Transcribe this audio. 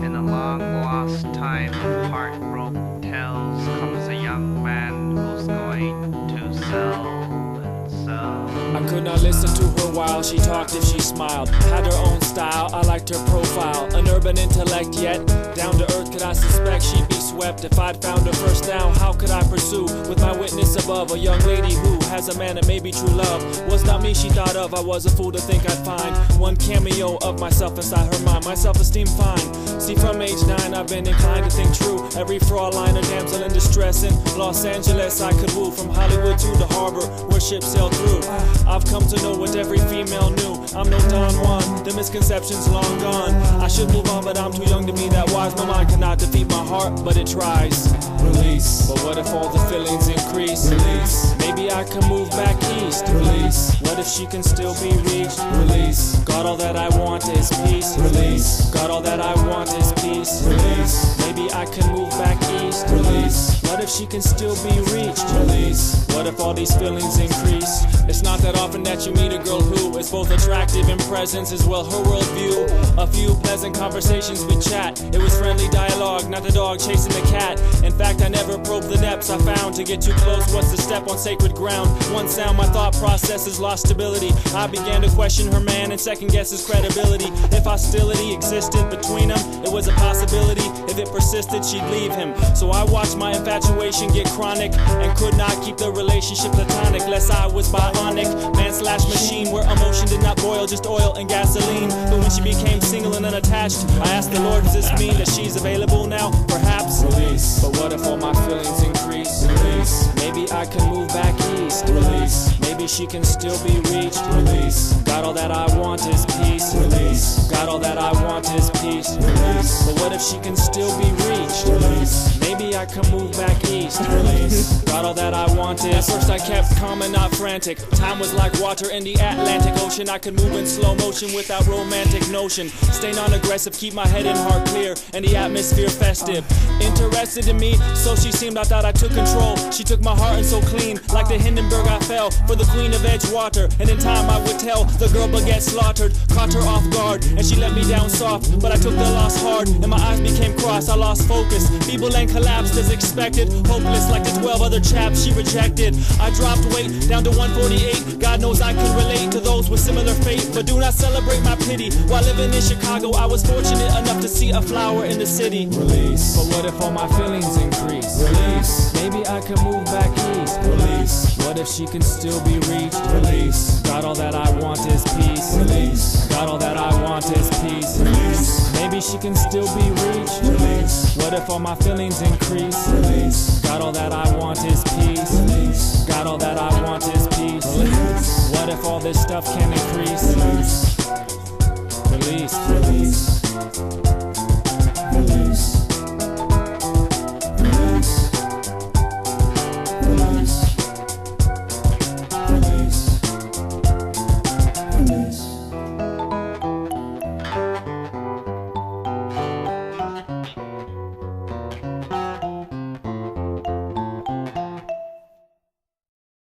In a long lost time of heartbroken tales comes a young man who's going to sell and sell. I could not listen to her while she talked if she smiled. Had her own style, I liked her profile. An urban intellect yet down to earth, could I suspect she'd be swept if I'd found her first now? How could I pursue with my witness above a young lady who has a man that may be true love? Was not me she thought of, I was a fool to think I'd find one cameo of myself inside her mind. My self-esteem fine. See, from age 9 I've been inclined to think true. Every fraud-line or damsel in distress in Los Angeles I could woo. From Hollywood to the harbor where ships sail through, I've come to know what every female knew. I'm no Don Juan, the misconception's long gone. I should move on, but I'm too young to be that wise. My mind cannot defeat my heart, but it tries. Release. But what if all the feelings increase? Release. Maybe I can move back east. Release. What if she can still be reached? Release. God, all that I want is peace. Release. God, all that I want is peace. Release. Maybe I can move back east. Release. What if she can still be reached? Release. What if all these feelings increase? It's not that often that you meet a girl who is both attractive in presence as well her worldview. A few pleasant conversations we chat. It was friendly dialogue, not the dog chasing the cat. In fact, I never probed the depths I found. To get too close, what's the step on sacred ground? One sound, my thought processes lost stability. I began to question her man and second guess his credibility. If hostility existed between them, it was a possibility. If it persisted, she'd leave him. So I watched my infatuation get chronic and could not keep the relationship platonic, lest I was bionic, man/machine, where emotion did not boil, just oil and gasoline. But when she became single and unattached, I asked the Lord, does this mean that she's available now? Perhaps. Release. But what if all my feelings increase? Release. Maybe I can move back east. Release. Maybe she can still be reached. Release. God, all that I want is peace. Release. God, all that I want is peace. Release. But what if she can still be reached? Release. Maybe I can move back east. Release. God, all that I want is. At first I kept calm and not frantic. Time was like water in the Atlantic Ocean. I could move in slow motion without romantic notion. Stay non-aggressive, keep my head and heart clear, and the atmosphere festive. Interested in me, so she seemed, I thought I took control. She took my heart and so clean, like the Hindenburg I fell for the queen of Edgewater. And in time I would tell, the girl but get slaughtered. Caught her off guard, and she let me down soft, but I took the loss hard, and my eyes became crossed. I lost focus, feeble and collapsed as expected. Hopeless like the 12 other chaps she rejected. I dropped weight down to 148. God knows I can relate to those with similar fate, but do not celebrate my pity. While living in Chicago, I was fortunate enough to see a flower in the city. Release. But what if all my feelings increase? Release. Maybe I can move back east. Release. What if she can still be reached? Release. God, all that I want is peace. Release. God, all that I want is peace. Release. Maybe she can still be reached. Release. What if all my feelings increase? Release. God, all that I want is peace. Release. God, all that I want is peace. Release. What if all this stuff can increase? Release. Release. Release.